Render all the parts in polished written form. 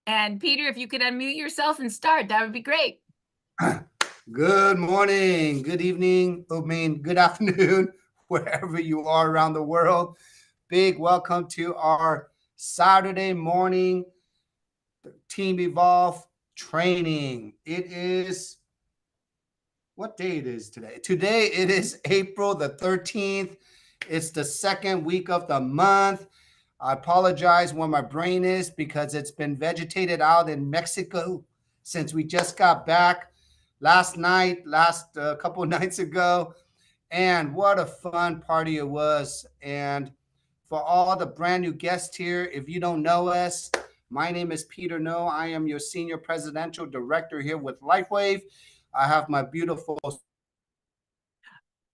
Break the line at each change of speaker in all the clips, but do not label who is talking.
And Peter, if you could unmute yourself and start, that would be great.
Good morning, good evening, good afternoon, wherever you are around the world. Big welcome to our Saturday morning Team Evolve training. It is, what day it is today? Today it is April the 13th. It's the second week of the month. I apologize where my brain is because it's been vegetated out in Mexico since we just got back last couple of nights ago. And what a fun party it was. And for all the brand new guests here, if you don't know us, my name is Peter No. I am your senior presidential director here with LifeWave. I have my beautiful.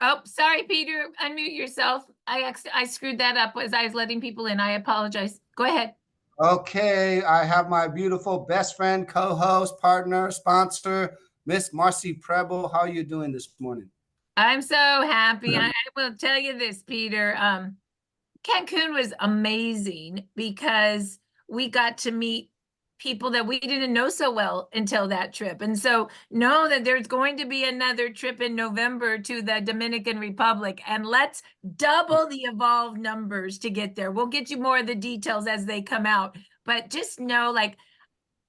Oh, sorry, Peter. Unmute yourself. I screwed that up as I was letting people in. I apologize. Go ahead.
Okay, I have my beautiful best friend, co-host, partner, sponsor, Miss Marci Preble. How are you doing this morning?
I'm so happy. I will tell you this, Peter. Cancun was amazing because we got to meet people that we didn't know so well until that trip. And so know that there's going to be another trip in November to the Dominican Republic, and let's double the evolved numbers to get there. We'll get you more of the details as they come out, but just know, like,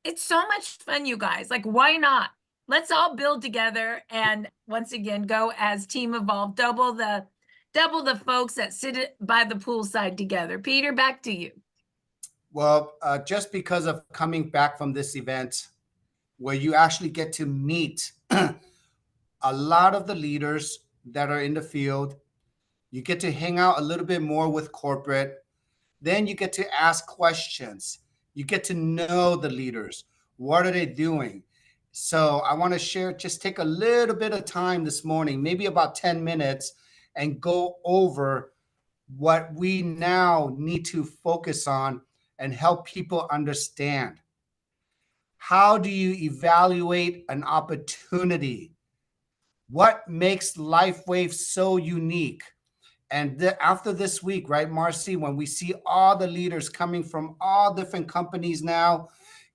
it's so much fun, you guys. Like, why not? Let's all build together and once again go as Team Evolve, double the folks that sit by the poolside together. Peter, back to you.
Well, just because of coming back from this event where you actually get to meet a lot of the leaders that are in the field, you get to hang out a little bit more with corporate, then you get to ask questions. You get to know the leaders. What are they doing? So I want to share, just take a little bit of time this morning, maybe about 10 minutes, and go over what we now need to focus on and help people understand. How do you evaluate an opportunity? What makes LifeWave so unique? And after this week, right, Marci, when we see all the leaders coming from all different companies now,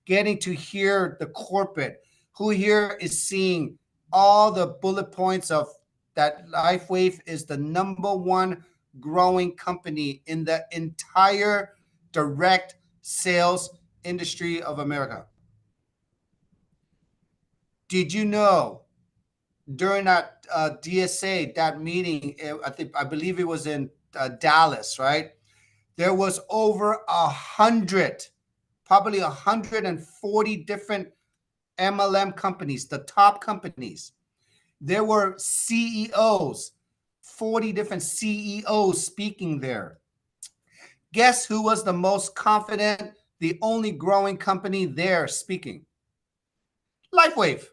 getting to hear the corporate, who here is seeing all the bullet points of that LifeWave is the #1 growing company in the entire direct sales industry of America. Did you know during that DSA, that meeting, I believe it was in Dallas, right? There was over 100, probably 140 different MLM companies, the top companies. There were CEOs, 40 different CEOs speaking there. Guess who was the most confident, the only growing company there speaking? LifeWave.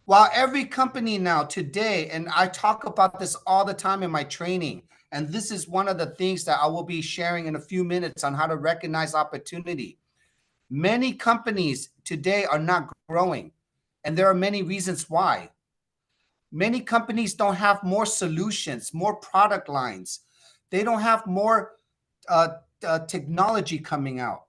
While every company now today, and I talk about this all the time in my training, and this is one of the things that I will be sharing in a few minutes on how to recognize opportunity. Many companies today are not growing, and there are many reasons why. Many companies don't have more solutions, more product lines. They don't have more technology coming out.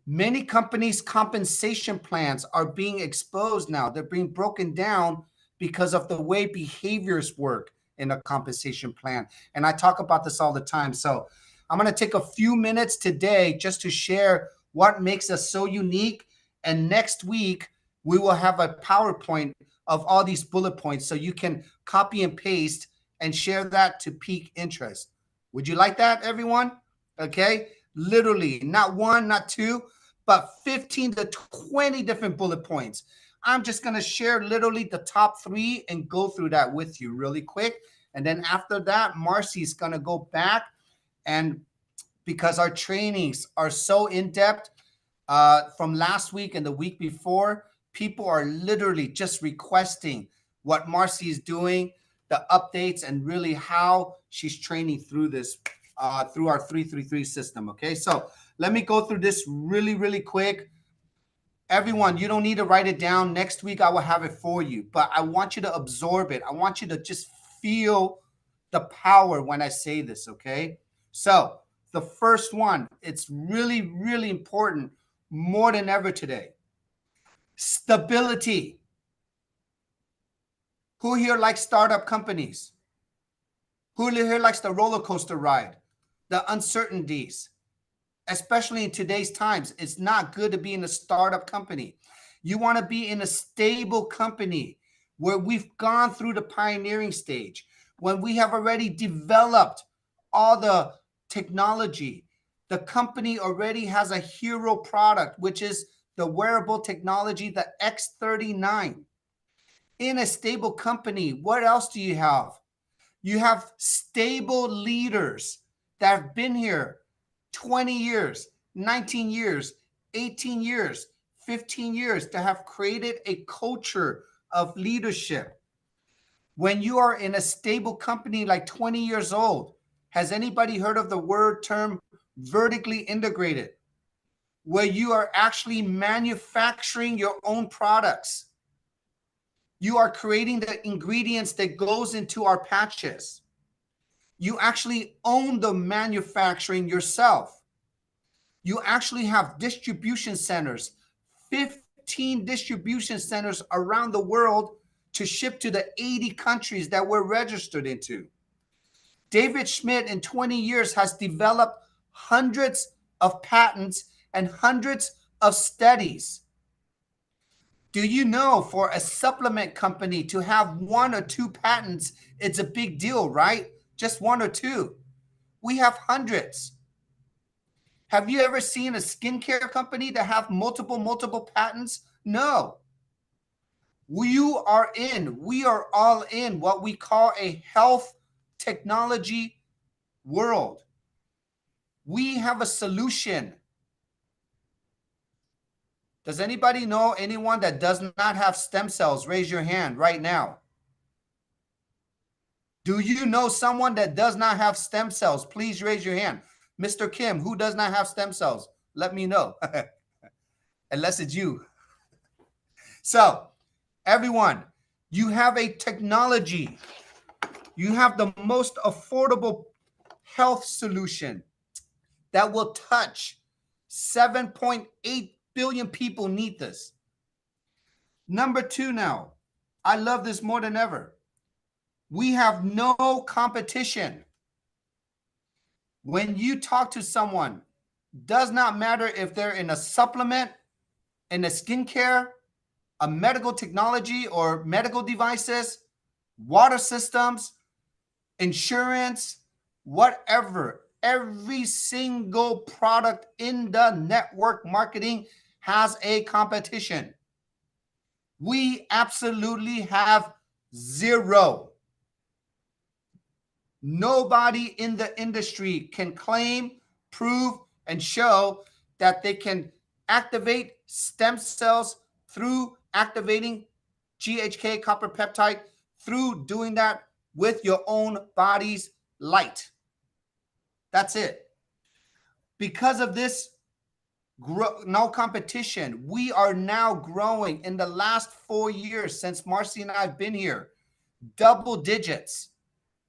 Many companies' compensation plans are being exposed now. They're being broken down because of the way behaviors work in a compensation plan. And I talk about this all the time. So I'm going to take a few minutes today just to share what makes us so unique. And next week, we will have a PowerPoint of all these bullet points so you can copy and paste and share that to pique interest. Would you like that, everyone? Okay. Literally, not one, not two, but 15 to 20 different bullet points. I'm just going to share literally the top 3 and go through that with you really quick. And then after that, Marci is going to go back, and because our trainings are so in depth from last week and the week before, people are literally just requesting what Marci is doing, the updates, and really how she's training through this, through our 333 system. Okay, so let me go through this really, really quick. Everyone, you don't need to write it down. Next week, I will have it for you, but I want you to absorb it. I want you to just feel the power when I say this, okay? So the first one, it's really, really important more than ever today. Stability. Who here likes startup companies? Who here likes the roller coaster ride? The uncertainties, especially in today's times. It's not good to be in a startup company. You want to be in a stable company where we've gone through the pioneering stage, when we have already developed all the technology. The company already has a hero product, which is the wearable technology, the X39. In a stable company, what else do you have? You have stable leaders that have been here 20 years, 19 years, 18 years, 15 years, that have created a culture of leadership. When you are in a stable company like 20 years old, has anybody heard of the word term vertically integrated? Where you are actually manufacturing your own products. You are creating the ingredients that goes into our patches. You actually own the manufacturing yourself. You actually have distribution centers, 15 distribution centers around the world to ship to the 80 countries that we're registered into. David Schmidt in 20 years has developed hundreds of patents and hundreds of studies. Do you know, for a supplement company to have 1 or 2 patents, it's a big deal, right? Just 1 or 2. We have hundreds. Have you ever seen a skincare company that have multiple patents? No. We are all in what we call a health technology world. We have a solution. Does anybody know anyone that does not have stem cells? Raise your hand right now. Do you know someone that does not have stem cells? Please raise your hand. Mr. Kim, who does not have stem cells? Let me know. Unless it's you. So, everyone, you have a technology. You have the most affordable health solution that will touch 7.8 billion people need this. Number 2 now, I love this more than ever. We have no competition. When you talk to someone, does not matter if they're in a supplement, in a skincare, a medical technology or medical devices, water systems, insurance, whatever. Every single product in the network marketing has a competition. We absolutely have zero. Nobody in the industry can claim, prove, and show that they can activate stem cells through activating GHK copper peptide, through doing that with your own body's light. That's it. Because of this no competition, we are now growing in the last 4 years since Marci and I have been here, double digits.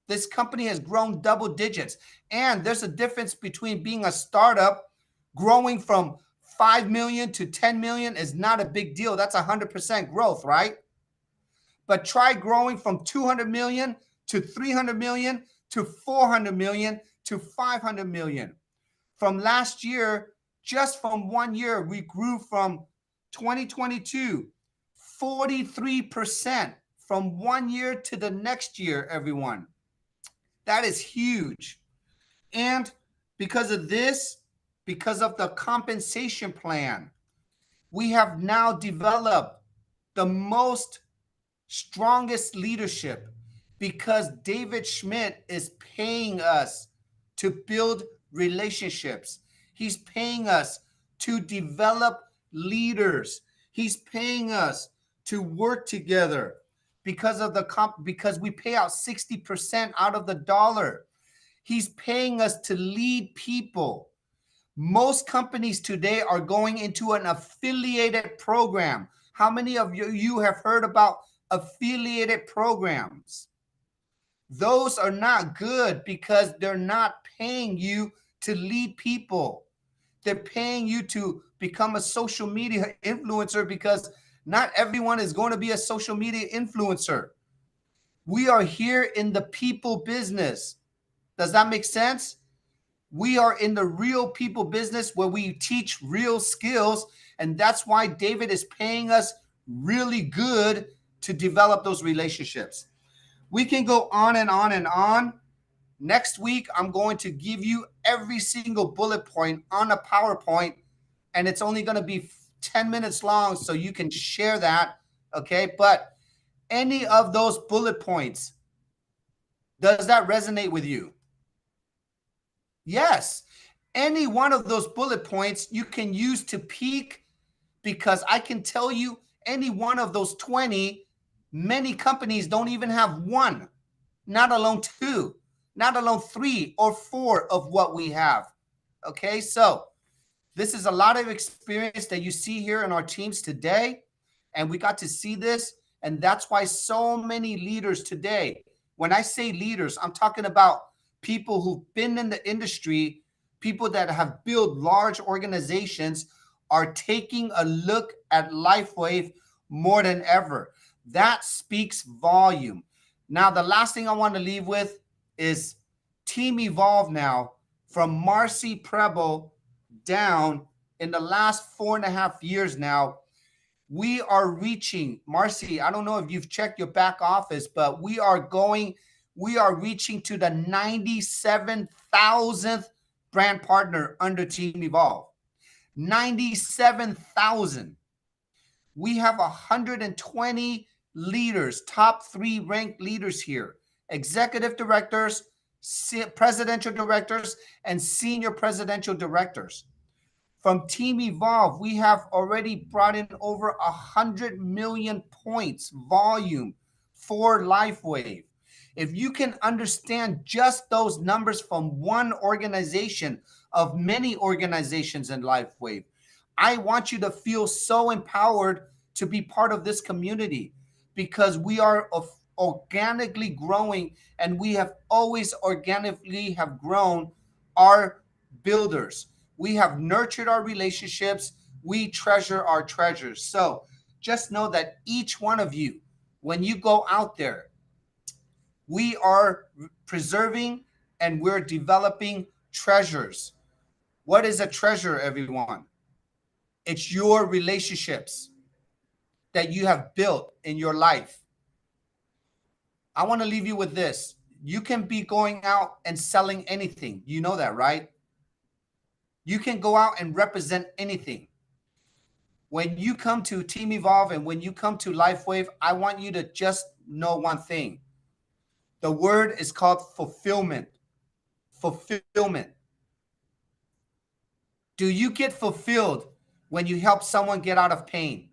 This company has grown double digits. And there's a difference between being a startup. Growing from 5 million to 10 million is not a big deal. That's 100% growth, right? But try growing from 200 million to 300 million to 400 million to 500 million. From last year, just from 1 year, we grew from 2022, 43% from 1 year to the next year, everyone. That is huge. And because of this, because of the compensation plan, we have now developed the most strongest leadership, because David Schmidt is paying us to build relationships. He's paying us to develop leaders. He's paying us to work together because of because we pay out 60% out of the dollar. He's paying us to lead people. Most companies today are going into an affiliated program. How many of you have heard about affiliated programs? Those are not good because they're not paying you to lead people. They're paying you to become a social media influencer because not everyone is going to be a social media influencer. We are here in the people business. Does that make sense? We are in the real people business where we teach real skills. And that's why David is paying us really good to develop those relationships. We can go on and on and on. Next week, I'm going to give you every single bullet point on a PowerPoint, and it's only going to be 10 minutes long, so you can share that. Okay. But any of those bullet points, does that resonate with you? Yes. Any one of those bullet points you can use to peak, because I can tell you any one of those 20, many companies don't even have one, not alone two, not alone 3 or 4 of what we have. Okay. So this is a lot of experience that you see here in our teams today. And we got to see this. And that's why so many leaders today, when I say leaders, I'm talking about people who've been in the industry, people that have built large organizations, are taking a look at LifeWave more than ever. That speaks volume. Now, the last thing I want to leave with is Team Evolve now, from Marci Preble down in the last 4.5 years now. We are reaching, Marci, I don't know if you've checked your back office, but we are reaching to the 97,000th brand partner under Team Evolve. 97,000. We have 120 leaders, top 3 ranked leaders here, executive directors, presidential directors, and senior presidential directors. From Team Evolve, we have already brought in over 100 million points volume for LifeWave. If you can understand just those numbers from one organization of many organizations in LifeWave, I want you to feel so empowered to be part of this community, because we are organically growing, and we have always organically have grown our builders. We have nurtured our relationships. We treasure our treasures. So just know that each one of you, when you go out there, we are preserving and we're developing treasures. What is a treasure, everyone? It's your relationships that you have built in your life. I want to leave you with this. You can be going out and selling anything. You know that, right? You can go out and represent anything. When you come to Team Evolve and when you come to LifeWave, I want you to just know one thing. The word is called fulfillment. Fulfillment. Do you get fulfilled when you help someone get out of pain?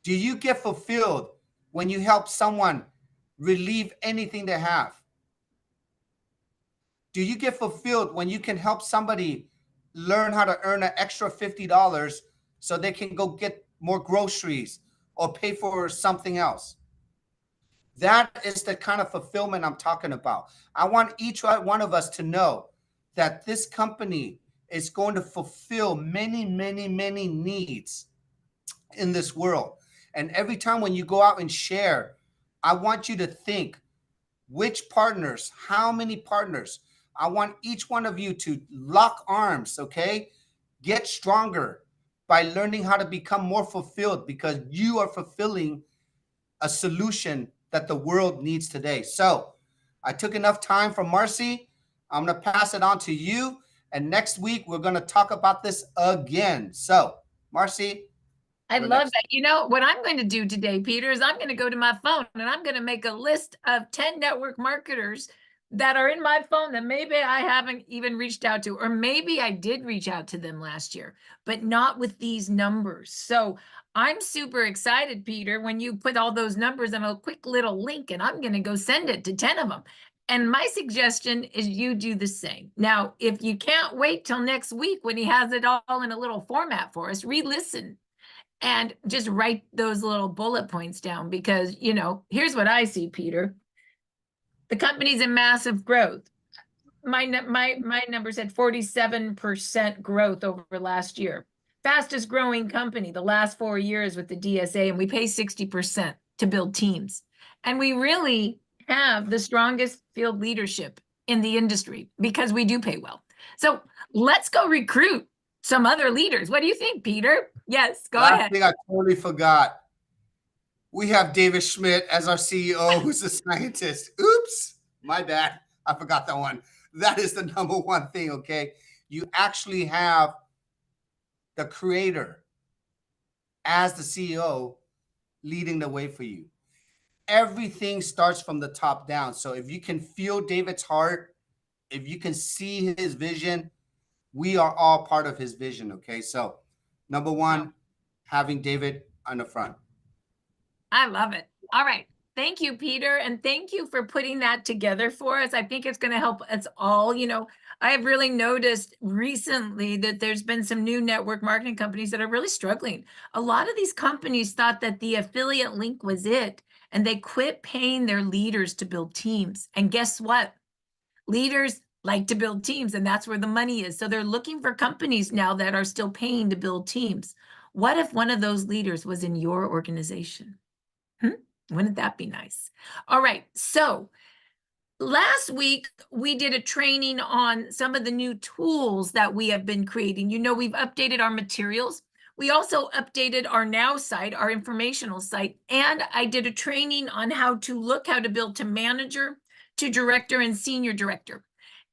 Do you get fulfilled when you help someone relieve anything they have? Do you get fulfilled when you can help somebody learn how to earn an extra $50 so they can go get more groceries or pay for something else? That is the kind of fulfillment I'm talking about. I want each one of us to know that this company is going to fulfill many, many, many needs in this world. And every time when you go out and share, I want you to think, which partners, how many partners? I want each one of you to lock arms, okay? Get stronger by learning how to become more fulfilled, because you are fulfilling a solution that the world needs today. So I took enough time from Marci. I'm going to pass it on to you. And next week, we're going to talk about this again. So, Marci.
I love that. You know, what I'm going to do today, Peter, is I'm going to go to my phone and I'm going to make a list of 10 network marketers that are in my phone that maybe I haven't even reached out to, or maybe I did reach out to them last year, but not with these numbers. So I'm super excited, Peter, when you put all those numbers in a quick little link, and I'm going to go send it to 10 of them. And my suggestion is you do the same. Now, if you can't wait till next week when he has it all in a little format for us, re-listen and just write those little bullet points down, because, here's what I see, Peter. The company's in massive growth. my numbers had 47% growth over last year. Fastest growing company the last 4 years with the DSA, and we pay 60% to build teams. And we really have the strongest field leadership in the industry because we do pay well. So let's go recruit some other leaders. What do you think, Peter? Yes, go
Last
ahead.
thing I totally forgot. We have David Schmidt as our CEO, who's a scientist. Oops, my bad. I forgot that one. That is the number one thing, okay? You actually have the creator as the CEO leading the way for you. Everything starts from the top down. So if you can feel David's heart, if you can see his vision, we are all part of his vision, okay? So number one, having David on the front.
I love it. All right. Thank you, Peter. And thank you for putting that together for us. I think it's going to help us all. I have really noticed recently that there's been some new network marketing companies that are really struggling. A lot of these companies thought that the affiliate link was it, and they quit paying their leaders to build teams. And guess what? Leaders like to build teams, and that's where the money is. So they're looking for companies now that are still paying to build teams. What if one of those leaders was in your organization? Wouldn't that be nice? All right. So last week, we did a training on some of the new tools that we have been creating. We've updated our materials. We also updated our Now site, our informational site, and I did a training on how to build to manager, to director, and senior director.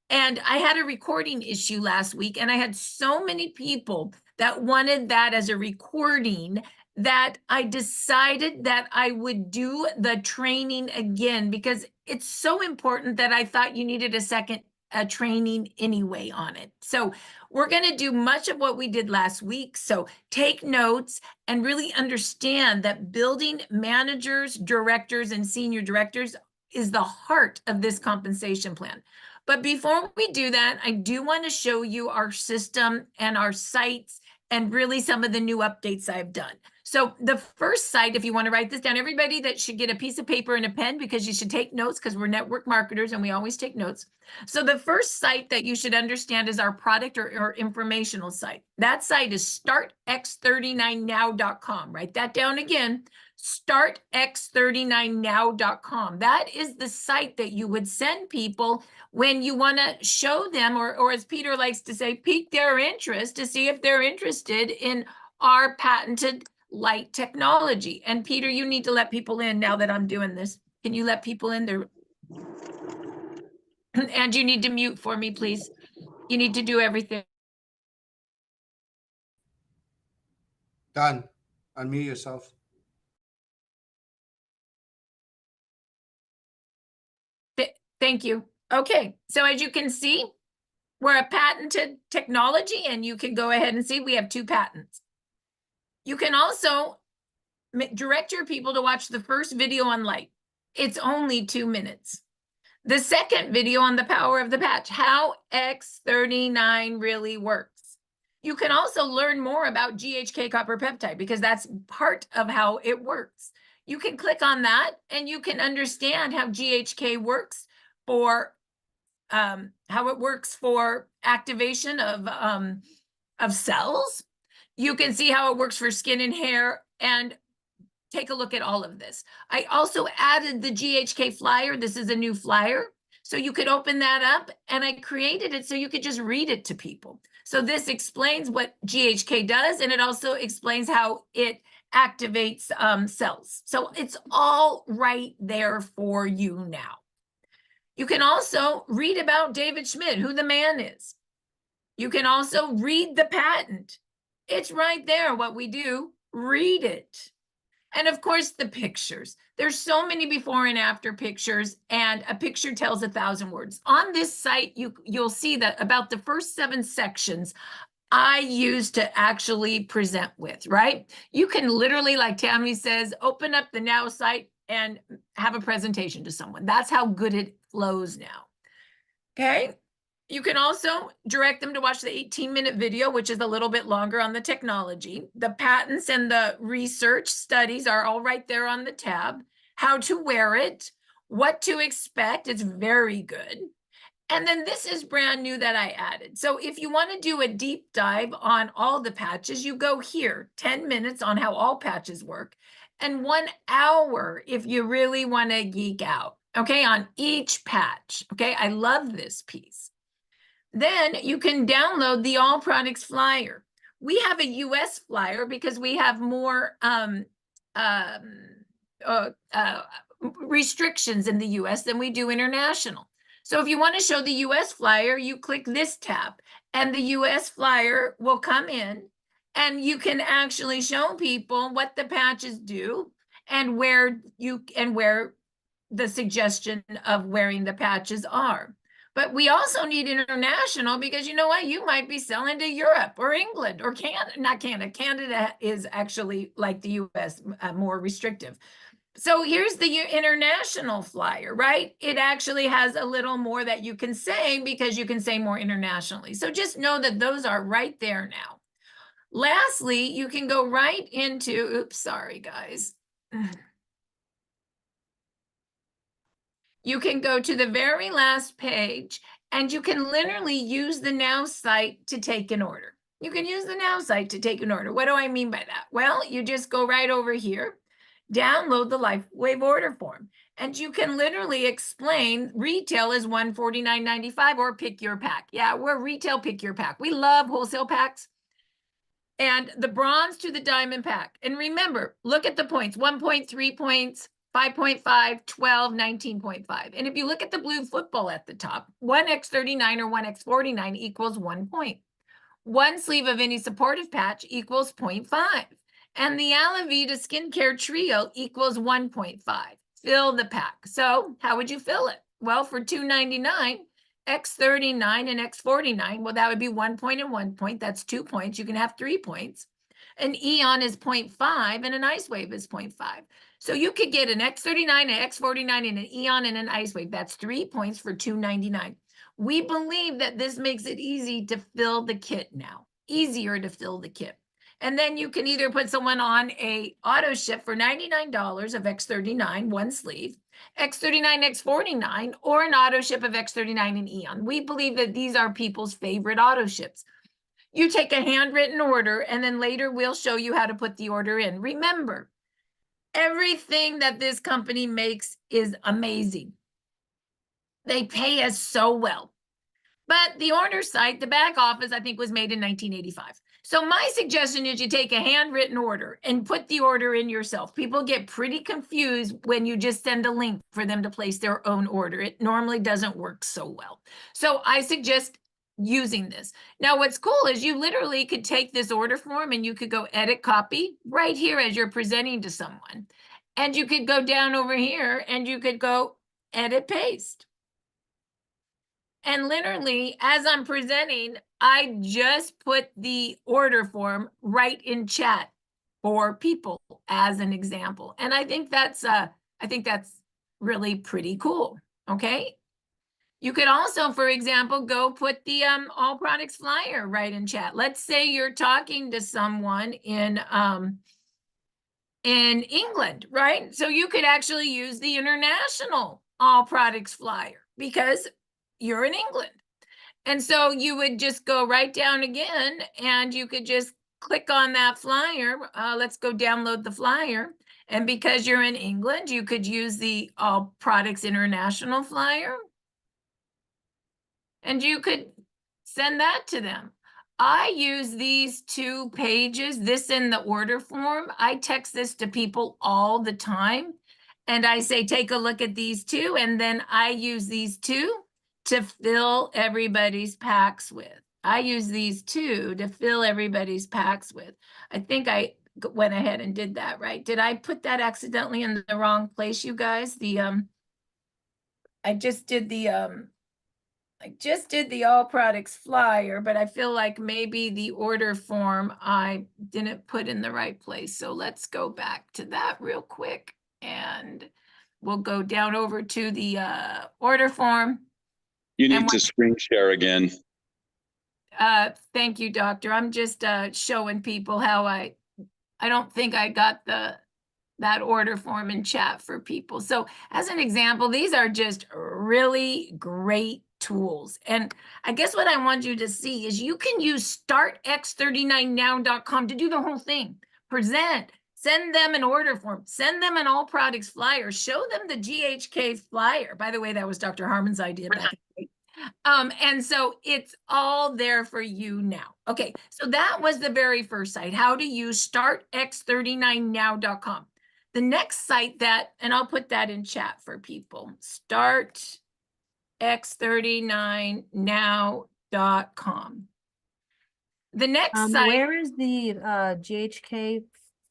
And I had a recording issue last week, and I had so many people that wanted that as a recording that I decided that I would do the training again because it's so important that I thought you needed a second training anyway on it. So we're going to do much of what we did last week. So take notes and really understand that building managers, directors, and senior directors is the heart of this compensation plan. But before we do that, I do want to show you our system and our sites and really some of the new updates I've done. So the first site, if you want to write this down, everybody that should get a piece of paper and a pen because you should take notes because we're network marketers and we always take notes. So the first site that you should understand is our product or informational site. That site is startx39now.com. Write that down again, startx39now.com. That is the site that you would send people when you want to show them, or as Peter likes to say, pique their interest to see if they're interested in our patented light technology. And Peter, you need to let people in now that I'm doing this. Can you let people in there? And you need to mute for me, please. You need to do everything.
Done. Unmute yourself.
Thank you. Okay, so as you can see, we're a patented technology, and you can go ahead and see we have 2 patents. You can also direct your people to watch the first video on light. It's only 2 minutes. The second video on the power of the patch, how X39 really works. You can also learn more about GHK copper peptide because that's part of how it works. You can click on that and you can understand how GHK works for activation of cells. You can see how it works for skin and hair, and take a look at all of this. I also added the GHK flyer. This is a new flyer. So you could open that up, and I created it so you could just read it to people. So this explains what GHK does, and it also explains how it activates cells. So it's all right there for you now. You can also read about David Schmidt, who the man is. You can also read the patent. It's right there, what we do. Read it. And of course, the pictures. There's so many before and after pictures, and a picture tells 1,000 words. On this site, you'll see that about the first 7 sections I use to actually present with, right? You can literally, like Tammy says, open up the Now site and have a presentation to someone. That's how good it flows now. Okay. You can also direct them to watch the 18-minute video, which is a little bit longer on the technology. The patents and the research studies are all right there on the tab. How to wear it, what to expect, it's very good. And then this is brand new that I added. So if you want to do a deep dive on all the patches, you go here, 10 minutes on how all patches work, and 1 hour if you really want to geek out, okay, on each patch. Okay, I love this piece. Then you can download the All Products flyer. We have a US flyer because we have more um, uh, restrictions in the US than we do international. So if you want to show the US flyer, you click this tab and the US flyer will come in and you can actually show people what the patches do and where the suggestion of wearing the patches are. But we also need international because you know what? You might be selling to Europe or England or Canada, not Canada. Canada is actually like the US, more restrictive. So here's the international flyer, right? It actually has a little more that you can say because you can say more internationally. So just know that those are right there now. Lastly, you can go right into, oops, sorry guys. You can go to the very last page and you can literally use the Now site to take an order. You can use the Now site to take an order. What do I mean by that? Well, you just go right over here, download the LifeWave order form, and you can literally explain retail is $149.95 or pick your pack. Yeah, we're retail pick your pack. We love wholesale packs. And the bronze to the diamond pack. And remember, look at the points, 1.3 points, 5.5, 12, 19.5. And if you look at the blue football at the top, 1x39 or 1x49 equals 1 point. One sleeve of any supportive patch equals 0.5. And the Alavita Skincare Trio equals 1.5. Fill the pack. So how would you fill it? Well, for $2.99, X39 and X49, well, that would be 1 point and 1 point. That's 2 points. You can have 3 points. An Eon is 0.5 and an Ice Wave is 0.5. So you could get an X39, an X49, and an Eon and an Ice Wave. That's 3 points for $2.99. We believe that this makes it easy to fill the kit now, easier to fill the kit. And then you can either put someone on a auto ship for $99 of X39, one sleeve, X39, X49, or an auto ship of X39 and Eon. We believe that these are people's favorite auto ships. You take a handwritten order, and then later we'll show you how to put the order in. Remember, everything that this company makes is amazing. They pay us so well. But the order site, the back office, I think was made in 1985. So my suggestion is you take a handwritten order and put the order in yourself. People get pretty confused when you just send a link for them to place their own order. It normally doesn't work so well. So I suggest using this. Now, what's cool is you literally could take this order form and you could go edit copy right here as you're presenting to someone. And you could go down over here and you could go edit paste. And literally, as I'm presenting, I just put the order form right in chat for people as an example. And I think that's really pretty cool. Okay. You could also, for example, go put the all products flyer right in chat. Let's say you're talking to someone in England, right? So you could actually use the international all products flyer because you're in England. And so you would just go right down again and you could just click on that flyer. Let's go download the flyer. And because you're in England, you could use the All Products International flyer. And you could send that to them. I use these 2 pages, this in the order form. I text this to people all the time. And I say, take a look at these 2. And then I use these 2 to fill everybody's packs with. I use these 2 to fill everybody's packs with. I think I went ahead and did that right. Did I put that accidentally in the wrong place, you guys? I just did the all products flyer, but I feel like maybe the order form I didn't put in the right place. So let's go back to that real quick and we'll go down over to the order form.
You need to screen share again.
Thank you, doctor. I'm just showing people how I don't think I got that order form in chat for people. So as an example, these are just really great tools. And I guess what I want you to see is you can use startx39now.com to do the whole thing. Present, send them an order form, send them an all products flyer, show them the GHK flyer. By the way, that was Dr. Harmon's idea back in the day. And so it's all there for you now. Okay, so that was the very first site, how to use startx39now.com. The next site that, and I'll put that in chat for people, startx39now.com. The next site.
Where is the GHK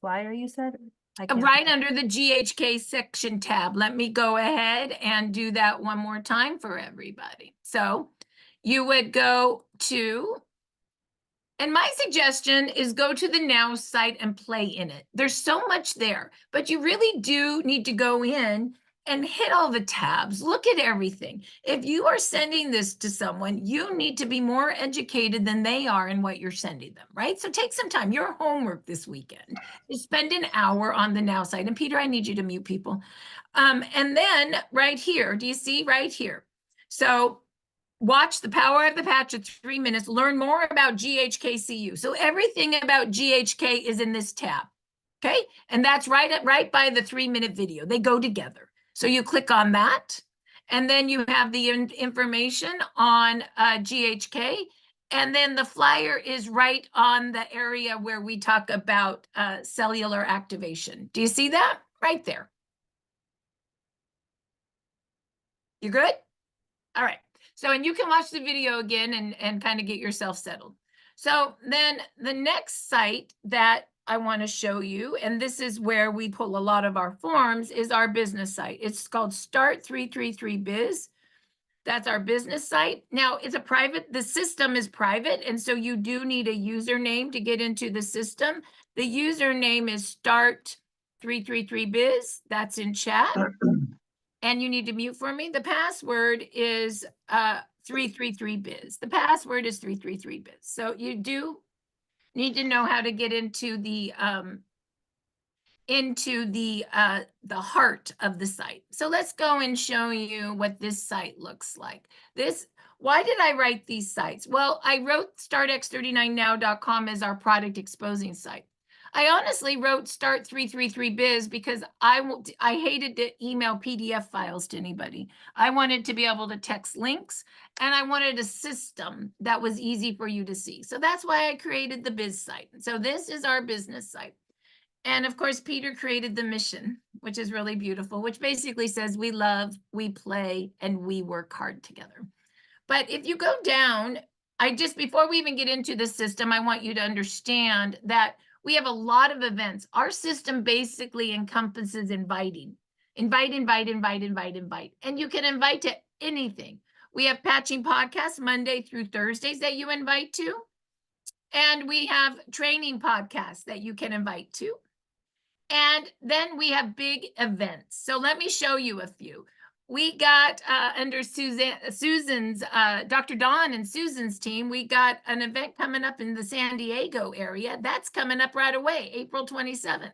flyer you said? I can't
Right
find it.
under the GHK section tab. Let me go ahead and do that one more time for everybody. So you would go to, and my suggestion is go to the Now site and play in it. There's so much there, but you really do need to go in and hit all the tabs. Look at everything. If you are sending this to someone, you need to be more educated than they are in what you're sending them, right? So take some time. Your homework this weekend is spend an hour on the Now site. And Peter, I need you to mute people. And then right here, do you see right here? So watch The Power of the Patch at 3 minutes, learn more about GHKCU. So everything about GHK is in this tab, okay? And that's right by the 3-minute video. They go together. So you click on that, and then you have the information on GHK, and then the flyer is right on the area where we talk about cellular activation. Do you see that? Right there. You good? All right. So, and you can watch the video again and kind of get yourself settled. So then the next site that I want to show you, and this is where we pull a lot of our forms, is our business site. It's called Start333Biz. That's our business site. Now it's the system is private, and so you do need a username to get into the system. The username is Start333Biz. That's in chat. And you need to mute for me. The password is 333biz. The password is 333biz. So you do need to know how to get into the heart of the site. So let's go and show you what this site looks like. Why did I write these sites? Well, I wrote startx39now.com as our product exposing site. I honestly wrote Start333Biz because I hated to email PDF files to anybody. I wanted to be able to text links, and I wanted a system that was easy for you to see. So that's why I created the biz site. So this is our business site. And of course, Peter created the mission, which is really beautiful, which basically says we love, we play, and we work hard together. But if you go down, before we even get into the system, I want you to understand that we have a lot of events. Our system basically encompasses inviting. Invite. And you can invite to anything. We have patching podcasts Monday through Thursdays that you invite to. And we have training podcasts that you can invite to. And then we have big events. So let me show you a few. We got under Susan's, Dr. Dawn and Susan's team, we got an event coming up in the San Diego area. That's coming up right away, April 27th.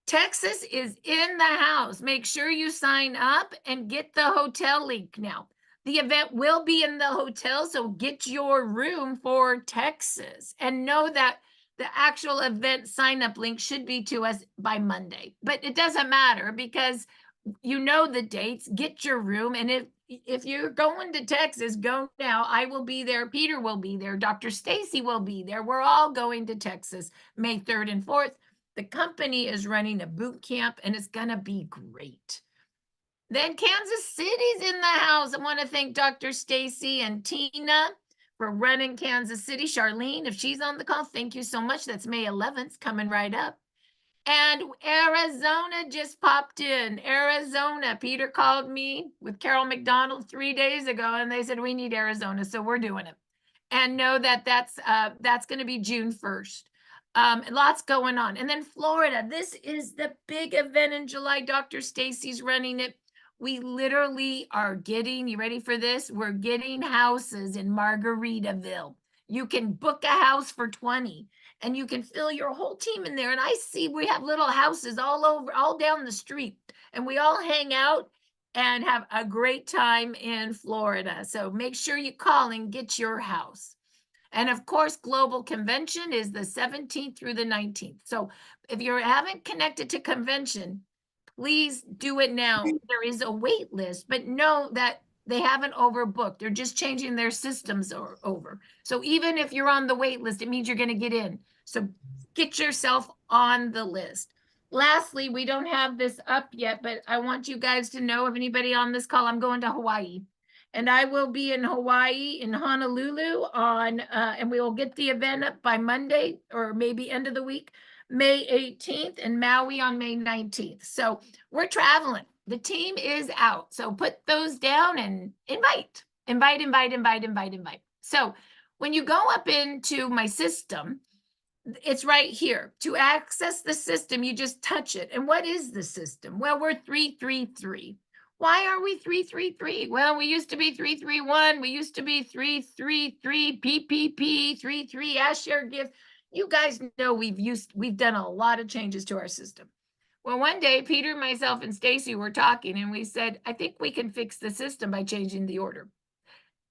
Texas is in the house. Make sure you sign up and get the hotel link now. The event will be in the hotel, so get your room for Texas. And know that the actual event sign-up link should be to us by Monday. But it doesn't matter because you know the dates, get your room. And if you're going to Texas, go now. I will be there. Peter will be there. Dr. Stacy will be there. We're all going to Texas, May 3rd and 4th. The company is running a boot camp and it's going to be great. Then Kansas City's in the house. I want to thank Dr. Stacy and Tina for running Kansas City. Charlene, if she's on the call, thank you so much. That's May 11th, coming right up. And Arizona just popped in. Arizona. Peter called me with Carol McDonald 3 days ago, and they said, we need Arizona, so we're doing it. And know that that's going to be June 1st. Lots going on. And then Florida. This is the big event in July. Dr. Stacy's running it. We literally are getting, you ready for this? We're getting houses in Margaritaville. You can book a house for 20 and you can fill your whole team in there. And I see we have little houses all down the street, and we all hang out and have a great time in Florida. So make sure you call and get your house. And of course, Global Convention is the 17th through the 19th. So if you haven't connected to convention, please do it now. There is a wait list, but know that they haven't overbooked. They're just changing their systems over. So even if you're on the wait list, it means you're going to get in. So get yourself on the list. Lastly, we don't have this up yet, but I want you guys to know, if anybody on this call, I'm going to Hawaii. And I will be in Hawaii, in Honolulu on, and we will get the event up by Monday or maybe end of the week, May 18th, and Maui on May 19th. So we're traveling. The team is out. So put those down and invite. So when you go up into my system, it's right here. To access the system, you just touch it. And what is the system? Well, we're 333. Why are we 333? Well, we used to be 331. We used to be 333 PPP, 33 Ask Share Give. You guys know we've done a lot of changes to our system. Well, one day, Peter, myself, and Stacy were talking, and we said, I think we can fix the system by changing the order.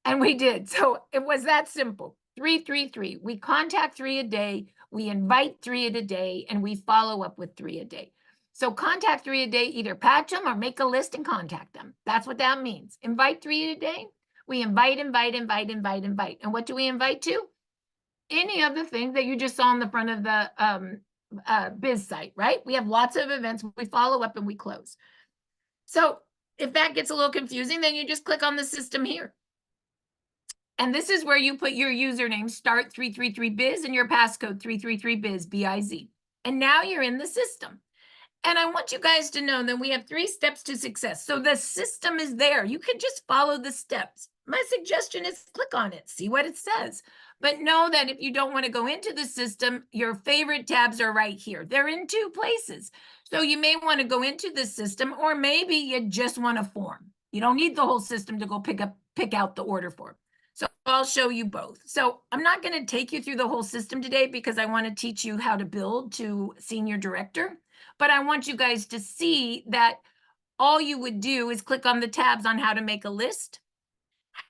And we did. So it was that simple. 333. We contact 3 a day, we invite 3 a day, and we follow up with 3 a day. So contact 3 a day, either patch them or make a list and contact them. That's what that means. Invite 3 a day. We invite. And what do we invite to? Any of the things that you just saw on the front of the biz site, right? We have lots of events. We follow up and we close. So if that gets a little confusing, then you just click on the system here. And this is where you put your username, start333biz, and your passcode 333biz, B-I-Z. And now you're in the system. And I want you guys to know that we have 3 steps to success. So the system is there. You can just follow the steps. My suggestion is click on it, see what it says. But know that if you don't want to go into the system, your favorite tabs are right here. They're in 2 places. So you may want to go into the system, or maybe you just want a form. You don't need the whole system to go pick out the order form. So I'll show you both. So I'm not going to take you through the whole system today because I want to teach you how to build to senior director. But I want you guys to see that all you would do is click on the tabs on how to make a list,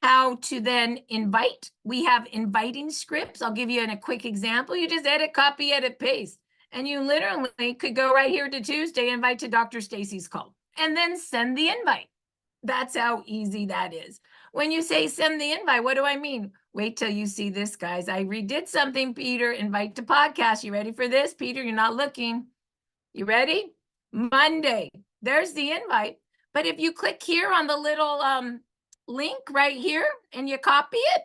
how to then invite. We have inviting scripts. I'll give you a quick example. You just edit, copy, edit, paste. And you literally could go right here to Tuesday, invite to Dr. Stacy's call, and then send the invite. That's how easy that is. When you say send the invite, what do I mean? Wait till you see this, guys. I redid something, Peter. Invite to podcast. You ready for this? Peter, you're not looking. You ready? Monday. There's the invite. But if you click here on the little link right here and you copy it,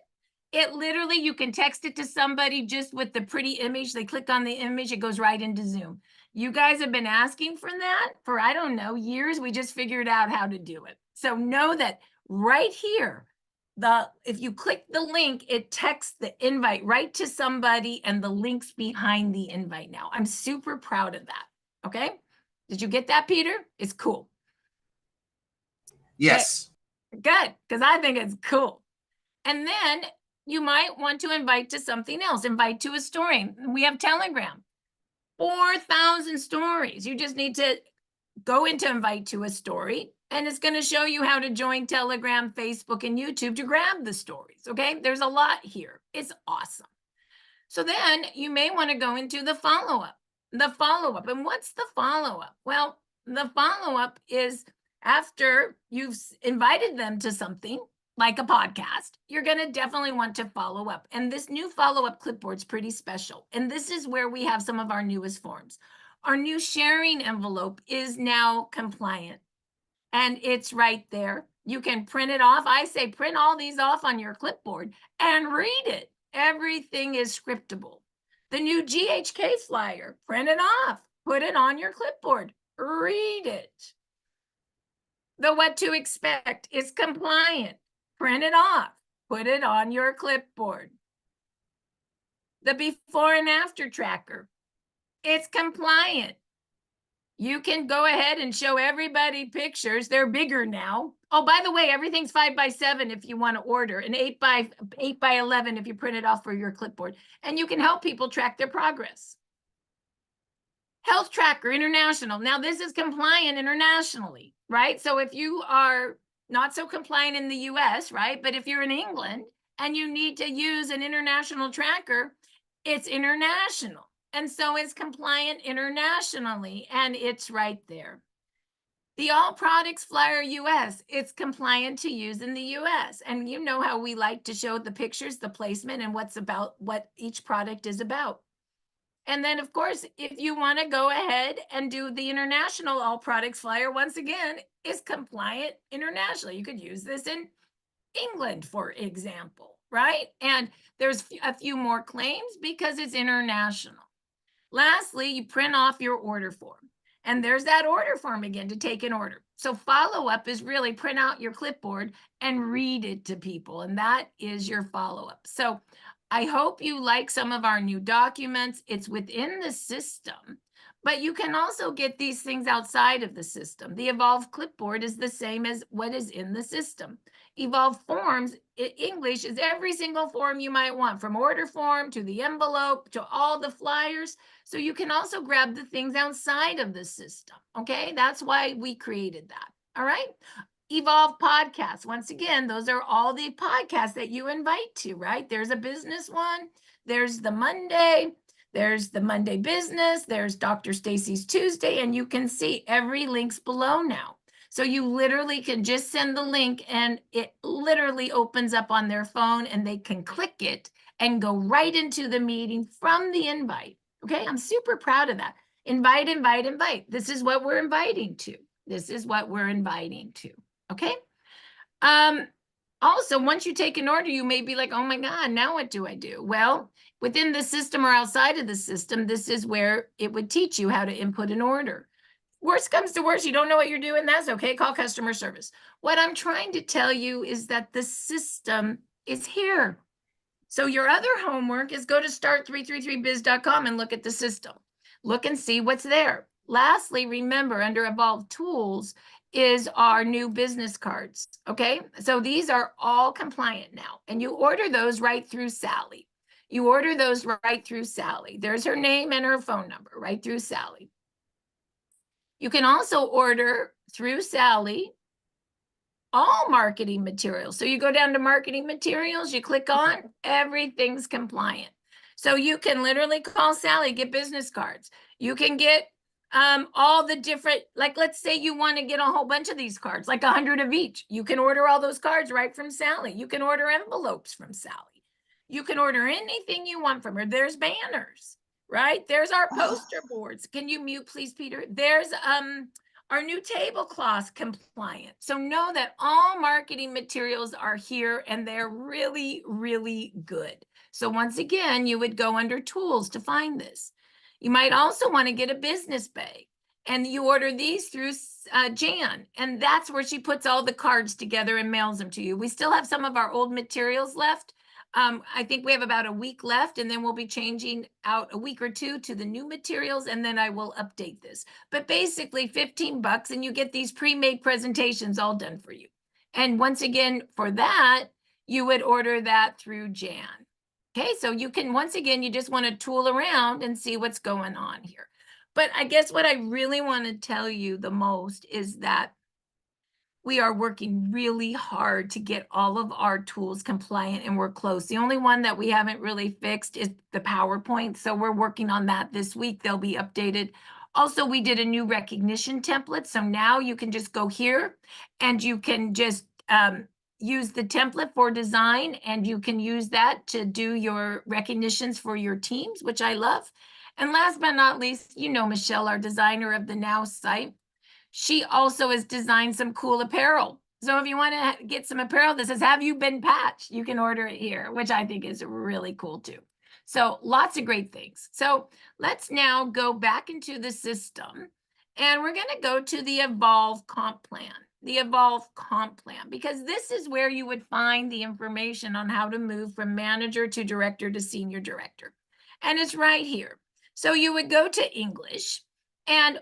it literally, you can text it to somebody just with the pretty image. They click on the image, it goes right into Zoom. You guys have been asking for that for, I don't know, years. We just figured out how to do it. So know that right here, if you click the link, it texts the invite right to somebody and the link's behind the invite now. I'm super proud of that. Okay. Did you get that, Peter? It's cool.
Yes.
Okay. Good. Because I think it's cool. And then you might want to invite to something else, invite to a story. We have Telegram, 4,000 stories. You just need to go into invite to a story, and it's going to show you how to join Telegram, Facebook, and YouTube to grab the stories. Okay. There's a lot here. It's awesome. So then you may want to go into the follow-up. And what's the follow-up? Well, the follow-up is after you've invited them to something like a podcast, you're going to definitely want to follow up. And this new follow-up clipboard is pretty special. And this is where we have some of our newest forms. Our new sharing envelope is now compliant, and it's right there. You can print it off. I say print all these off on your clipboard and read it. Everything is scriptable. The new GHK flyer, print it off, put it on your clipboard, read it. The what to expect is compliant. Print it off, put it on your clipboard. The before and after tracker, it's compliant. You can go ahead and show everybody pictures. They're bigger now. Oh, by the way, everything's 5x7 if you want to order, and 8x11 if you print it off for your clipboard. And you can help people track their progress. Health Tracker International. Now, this is compliant internationally, right? So if you are not so compliant in the US, right? But if you're in England and you need to use an international tracker, it's international. And so it's compliant internationally, and it's right there. The All Products Flyer US, it's compliant to use in the US. And you know how we like to show the pictures, the placement, and what each product is about. And then, of course, if you want to go ahead and do the international All Products Flyer, once again, is compliant internationally. You could use this in England, for example, right? And there's a few more claims because it's international. Lastly, you print off your order form. And there's that order form again to take an order. So follow-up is really print out your clipboard and read it to people. And that is your follow-up. So I hope you like some of our new documents. It's within the system, but you can also get these things outside of the system. The Evolve clipboard is the same as what is in the system. Evolve Forms, English is every single form you might want, from order form to the envelope to all the flyers. So you can also grab the things outside of the system, okay? That's why we created that, all right? Evolve Podcasts. Once again, those are all the podcasts that you invite to, right? There's a business one. There's the Monday. There's the Monday Business. There's Dr. Stacy's Tuesday. And you can see every link's below now. So you literally can just send the link and it literally opens up on their phone and they can click it and go right into the meeting from the invite. Okay, I'm super proud of that. Invite, invite, invite. This is what we're inviting to. This is what we're inviting to. Okay. Also, once you take an order, you may be like, oh my God, now what do I do? Well, within the system or outside of the system, this is where it would teach you how to input an order. Worst comes to worst, you don't know what you're doing, that's okay, call customer service. What I'm trying to tell you is that the system is here. So your other homework is go to start333biz.com and look at the system. Look and see what's there. Lastly, remember, under Evolve Tools is our new business cards, okay? So these are all compliant now, and you order those right through Sally. You order those right through Sally. There's her name and her phone number right through Sally. You can also order through Sally all marketing materials. So you go down to marketing materials, you click on, everything's compliant. So you can literally call Sally, get business cards. You can get all the different, like, let's say you want to get a whole bunch of these cards, like 100 of each. You can order all those cards right from Sally. You can order envelopes from Sally. You can order anything you want from her. There's banners, right? There's our poster boards. Can you mute, please, Peter? There's our new tablecloth compliant. So know that all marketing materials are here and they're really, really good. So once again, you would go under tools to find this. You might also want to get a business bag and you order these through Jan, and that's where she puts all the cards together and mails them to you. We still have some of our old materials left. I think we have about a week left, and then we'll be changing out a week or two to the new materials, and then I will update this. But basically $15 and you get these pre-made presentations all done for you. And once again, for that, you would order that through Jan. Okay, so you can, once again, you just want to tool around and see what's going on here. But I guess what I really want to tell you the most is that we are working really hard to get all of our tools compliant and we're close. The only one that we haven't really fixed is the PowerPoint. So we're working on that this week. They'll be updated. Also, we did a new recognition template. So now you can just go here and you can just use the template for design, and you can use that to do your recognitions for your teams, which I love. And last but not least, you know Michelle, our designer of the Now site. She also has designed some cool apparel. So if you want to get some apparel that says, have you been patched? You can order it here, which I think is really cool too. So lots of great things. So let's now go back into the system and we're going to go to the Evolve Comp Plan. The Evolve Comp Plan, because this is where you would find the information on how to move from manager to director to senior director. And it's right here. So you would go to English, and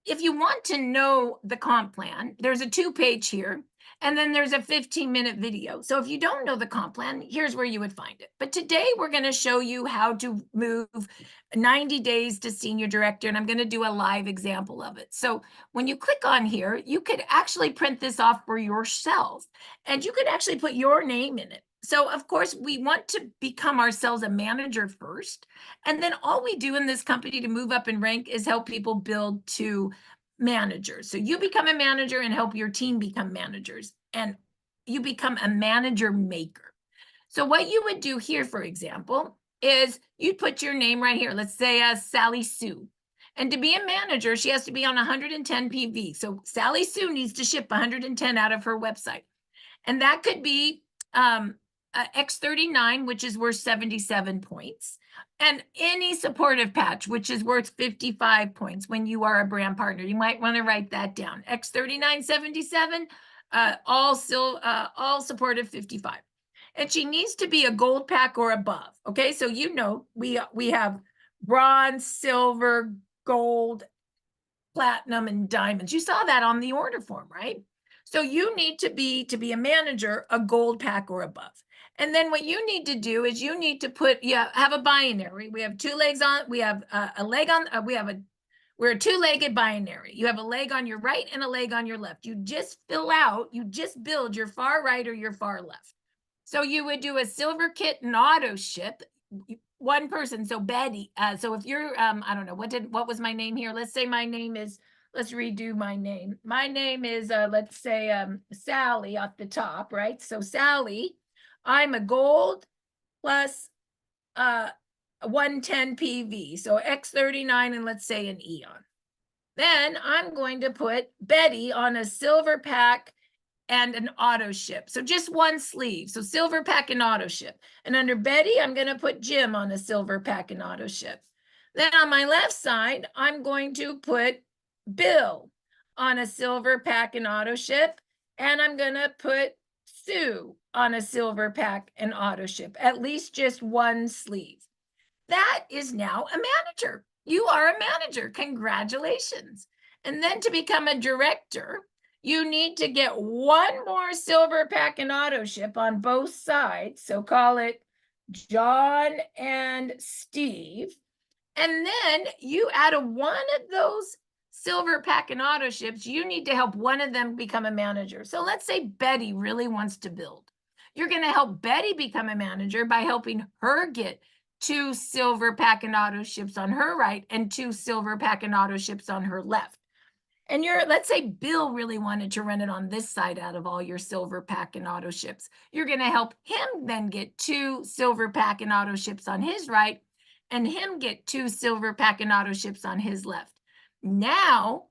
if you want to know the comp plan, there's a 2-page here, And then there's a 15-minute video. So if you don't know the comp plan, here's where you would find it. But today we're going to show you how to move 90 days to senior director, and I'm going to do a live example of it. So when you click on here, you could actually print this off for yourself, and you could actually put your name in it. So of course, we want to become ourselves a manager first. And then all we do in this company to move up in rank is help people build to managers. So you become a manager and help your team become managers, and you become a manager maker. So what you would do here, for example, is you'd put your name right here. Let's say Sally Sue. And to be a manager, she has to be on 110 PV. So Sally Sue needs to ship 110 out of her website. And that could be X39, which is worth 77 points, and any supportive patch, which is worth 55 points when you are a brand partner. You might want to write that down. X39, 77, all supportive 55. And she needs to be a gold pack or above. Okay, so you know we have bronze, silver, gold, platinum, and diamonds. You saw that on the order form, right? So you need to be a manager, a gold pack or above. And then what you need to do is you need to put, have a binary. We have two legs on, we have a leg on, we're a two-legged binary. You have a leg on your right and a leg on your left. You just build your far right or your far left. So you would do a silver kit and auto ship, one person. So Betty, so if you're, I don't know, what was my name here? Let's say my name is, let's redo my name. My name is, let's say Sally off the top, right? So Sally, I'm a gold plus 110 PV. So X39 and let's say an Eon. Then I'm going to put Betty on a silver pack and an auto ship. So just one sleeve. So silver pack and auto ship. And under Betty, I'm going to put Jim on a silver pack and auto ship. Then on my left side, I'm going to put Bill on a silver pack and auto ship. And I'm going to put Sue on a silver pack and auto ship, at least just one sleeve. That is now a manager. You are a manager. Congratulations. And then to become a director, you need to get one more silver pack and auto ship on both sides. So call it John and Steve. And then you add one of those silver pack and auto ships, you need to help one of them become a manager. So let's say Betty really wants to build. You're going to help Betty become a manager by helping her get 2 silver pack and auto ships on her right and 2 silver pack and auto ships on her left. And let's say Bill really wanted to run it on this side out of all your silver pack and auto ships. You're going to help him then get 2 silver pack and auto ships on his right and him get 2 silver pack and auto ships on his left. Now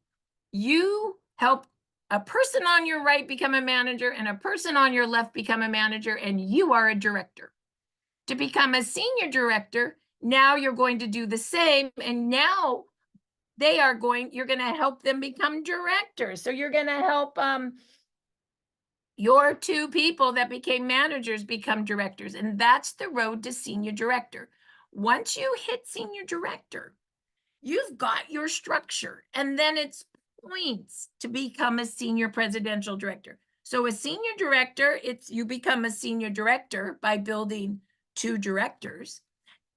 you help a person on your right become a manager and a person on your left become a manager, and you are a director. To become a senior director, now you're going to do the same, and now you're going to help them become directors. So you're going to help your 2 people that became managers become directors, and that's the road to senior director. Once you hit senior director, you've got your structure, and then it's points to become a senior presidential director. So a senior director, you become a senior director by building 2 directors,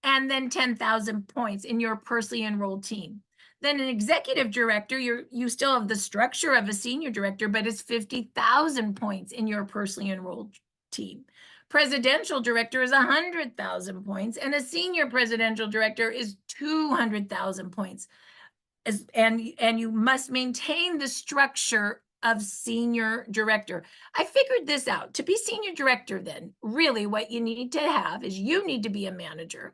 and then 10,000 points in your personally enrolled team. Then an executive director, you still have the structure of a senior director, but it's 50,000 points in your personally enrolled team. Presidential director is 100,000 points, and a senior presidential director is 200,000 points. And you must maintain the structure of senior director. I figured this out. To be senior director, then really what you need to have is you need to be a manager.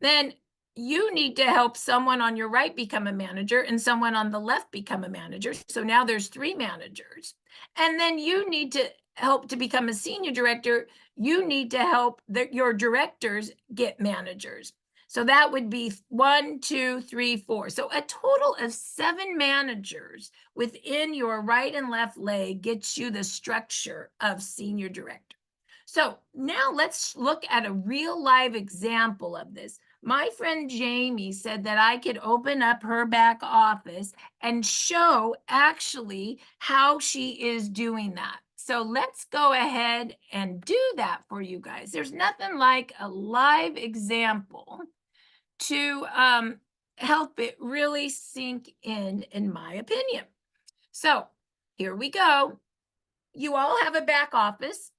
Then you need to help someone on your right become a manager and someone on the left become a manager. So now there's 3 managers. And then you need to help to become a senior director. You need to help your directors get managers. So that would be 1, 2, 3, 4. So a total of 7 managers within your right and left leg gets you the structure of senior director. So now let's look at a real live example of this. My friend Jamie said that I could open up her back office and show actually how she is doing that. So let's go ahead and do that for you guys. There's nothing like a live example to help it really sink in my opinion. So here we go. You all have a back office,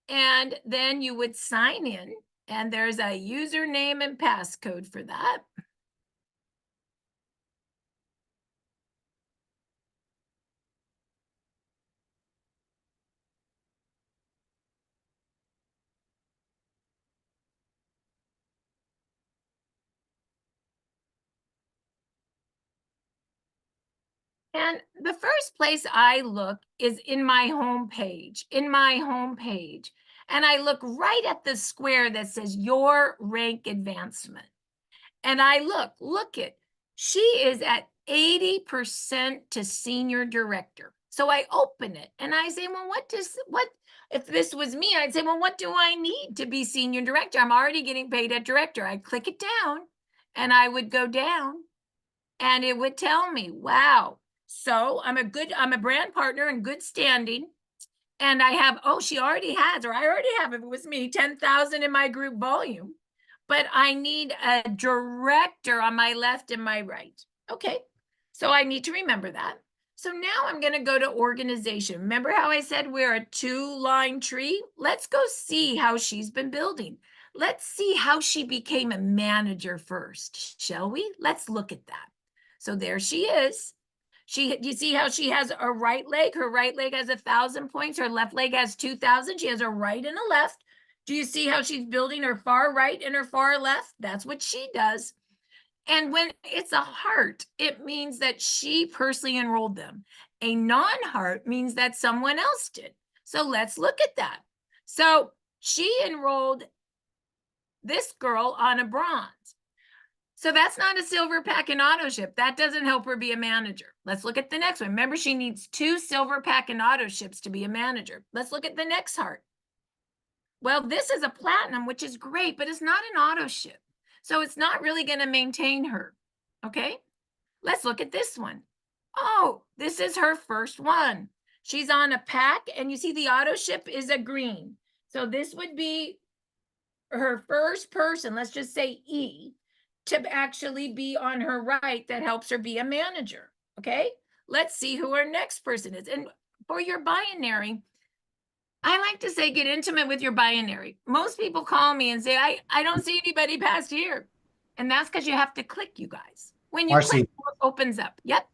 and then you would sign in, and there's a username and passcode for that. And the first place I look is in my home page, And I look right at the square that says your rank advancement. And I look it, she is at 80% to senior director. So I open it and I say, well, if this was me, I'd say, well, what do I need to be senior director? I'm already getting paid at director. I click it down and I would go down and it would tell me, wow. So I'm a brand partner in good standing. And I have, she already has, or I already have, if it was me, 10,000 in my group volume. But I need a director on my left and my right. Okay, so I need to remember that. So now I'm going to go to organization. Remember how I said we're a 2-line tree? Let's go see how she's been building. Let's see how she became a manager first, shall we? Let's look at that. So there she is. You see how she has a right leg? Her right leg has 1,000 points. Her left leg has 2,000. She has a right and a left. Do you see how she's building her far right and her far left? That's what she does. And when it's a heart, it means that she personally enrolled them. A non-heart means that someone else did. So let's look at that. So she enrolled this girl on a bronze. So that's not a silver pack and auto ship. That doesn't help her be a manager. Let's look at the next one. Remember, she needs 2 silver pack and auto ships to be a manager. Let's look at the next heart. Well, this is a platinum, which is great, but it's not an auto ship. So it's not really going to maintain her. Okay, let's look at this one. Oh, this is her first one. She's on a pack, and you see the auto ship is a green. So this would be her first person, let's just say E, to actually be on her right that helps her be a manager. Okay, let's see who our next person is. And for your binary, I like to say get intimate with your binary. Most people call me and say, I don't see anybody past here. And that's because you have to click, you guys. When you
Marci,
click, it opens up. Yep.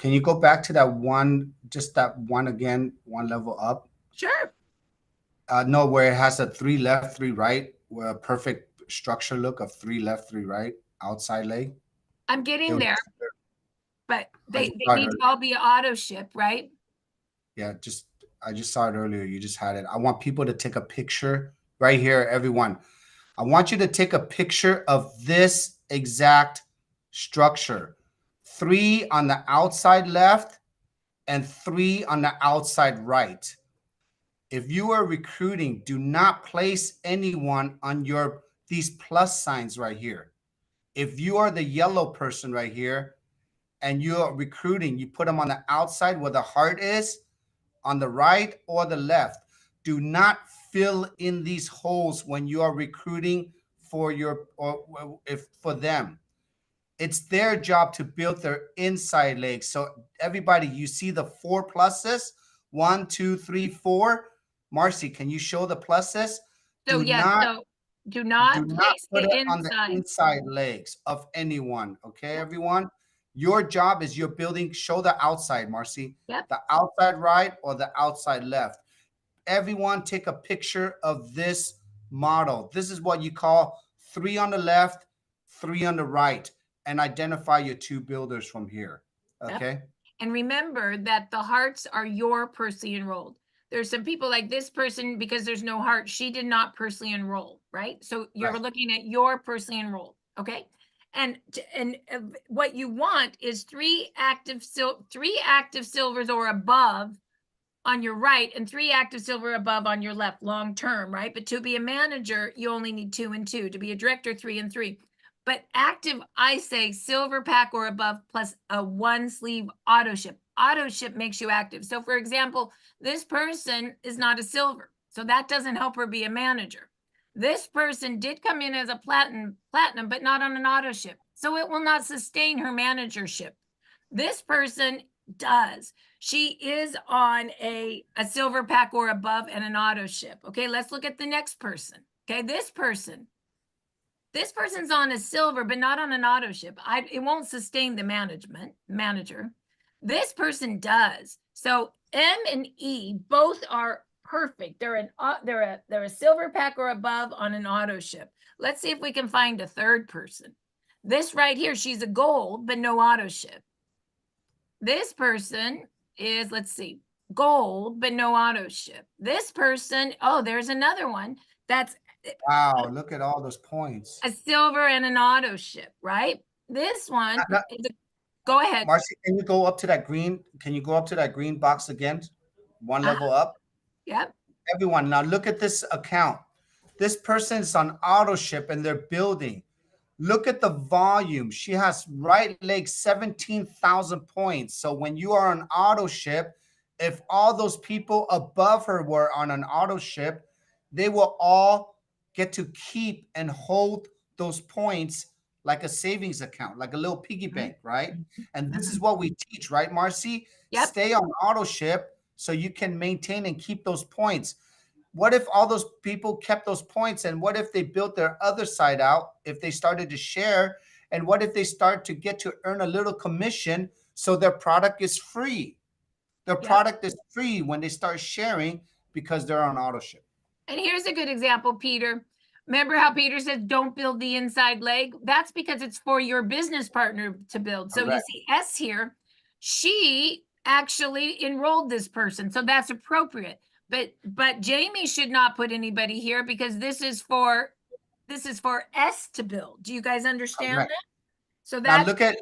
can you go back to that one, just that one again, one level up?
Sure.
No, where it has a 3 left, 3 right, where a perfect structure look of 3 left, 3 right, outside leg.
I'm getting there, but they need to all be auto ship, right?
Yeah, I just saw it earlier. You just had it. I want people to take a picture right here, everyone. I want you to take a picture of this exact structure. 3 on the outside left and 3 on the outside right. If you are recruiting, do not place anyone on these plus signs right here. If you are the yellow person right here and you're recruiting, you put them on the outside where the heart is, on the right or the left. Do not fill in these holes when you are recruiting for them. It's their job to build their inside legs. So everybody, you see the 4 pluses, 1, 2, 3, 4. Marci, can you show the pluses?
So
Do
yes,
not
so do not place
put
the
it on the
inside.
inside legs of anyone. Okay, everyone. Your job is you're building. Show the outside, Marci.
Yep.
The outside right or the outside left. Everyone, take a picture of this model. This is what you call 3 on the left, 3 on the right, and identify your 2 builders from here. Okay.
Yep. And remember that the hearts are your personally enrolled. There's some people like this person, because there's no heart, she did not personally enroll, right? So you're
Right.
looking at your personally enrolled, okay? And what you want is 3 active silvers or above on your right and 3 active silver above on your left long term, right? But to be a manager, you only need 2 and 2. To be a director, 3 and 3. But active, I say silver pack or above plus a 1 sleeve auto ship. auto ship makes you active. So for example, this person is not a silver, so that doesn't help her be a manager. This person did come in as a platinum, but not on an auto ship, so it will not sustain her managership. This person does. She is on a silver pack or above and an auto ship. Okay, let's look at the next person. Okay, this person's on a silver, but not on an auto ship. It won't sustain the manager. This person does. So M and E both are perfect. They're a silver pack or above on an auto ship. Let's see if we can find a third person. This right here, she's a gold, but no auto ship. This person is, let's see, gold, but no auto ship. This person, oh, there's another one that's
Wow, look at all those points.
a silver and an auto ship, right? This one, go ahead.
Marci, can you go up to that green? Can you go up to that green box again? One level up.
Yep.
Everyone, now look at this account. This person's on auto ship and they're building. Look at the volume. She has right leg 17,000 points. So when you are on auto ship, if all those people above her were on an auto ship, they will all get to keep and hold those points like a savings account, like a little piggy bank, right? And this is what we teach, right, Marci?
Yep.
Stay on auto ship so you can maintain and keep those points. What if all those people kept those points? And what if they built their other side out, if they started to share? And what if they start to get to earn a little commission so their product is free? Their product is free when they start sharing because they're on auto ship.
And here's a good example, Peter. Remember how Peter says, don't build the inside leg? That's because it's for your business partner to build. So
Correct.
You see S here, she actually enrolled this person. So that's appropriate. But Jamie should not put anybody here because this is for S to build. Do you guys understand
Correct.
that? So
Now
that's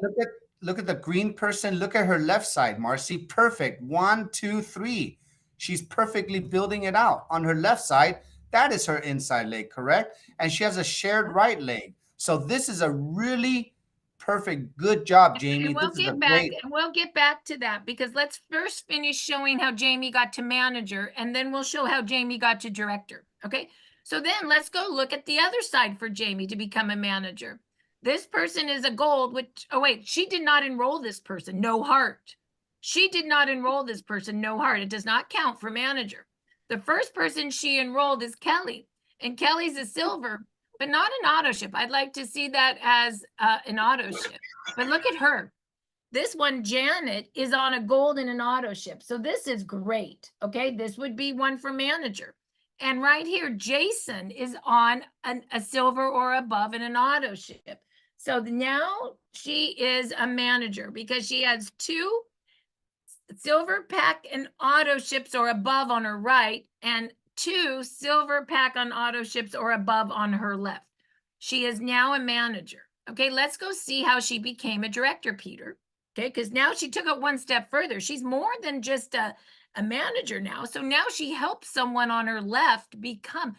look at the green person. Look at her left side, Marci. Perfect. 1, 2, 3. She's perfectly building it out on her left side. That is her inside leg, correct? And she has a shared right leg. So this is a really perfect, good job, Jamie.
And we'll
This is a
get back
great.
and we'll get back to that because let's first finish showing how Jamie got to manager and then we'll show how Jamie got to director. Okay. So then let's go look at the other side for Jamie to become a manager. This person is a gold, which, oh wait, she did not enroll this person, no heart. She did not enroll this person, no heart. It does not count for manager. The first person she enrolled is Kelly, and Kelly's a silver, but not an auto ship. I'd like to see that as an auto ship. But look at her. This one, Janet, is on a gold and an auto ship. So this is great. Okay, this would be one for manager. And right here, Jason is on a silver or above in an auto ship. So now she is a manager because she has 2 silver pack and auto ships or above on her right and 2 silver pack on auto ships or above on her left. She is now a manager. Okay, let's go see how she became a director, Peter. Okay, because now she took it one step further. She's more than just a manager now. So now she helps someone on her left become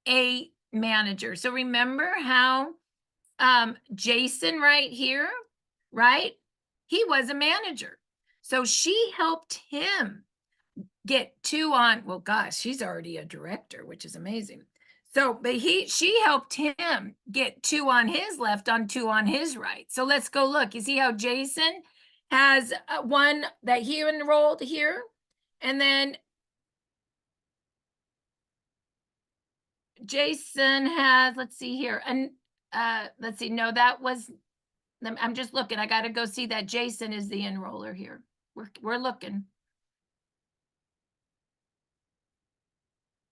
a manager. So remember how Jason right here, right? He was a manager. So she helped him get 2 on, well, gosh, she's already a director, which is amazing. So, but she helped him get 2 on his left on 2 on his right. So let's go look. You see how Jason has one that he enrolled here, and then Jason has, let's see here, and let's see, no, that was, I'm just looking. I got to go see that Jason is the enroller here. We're looking.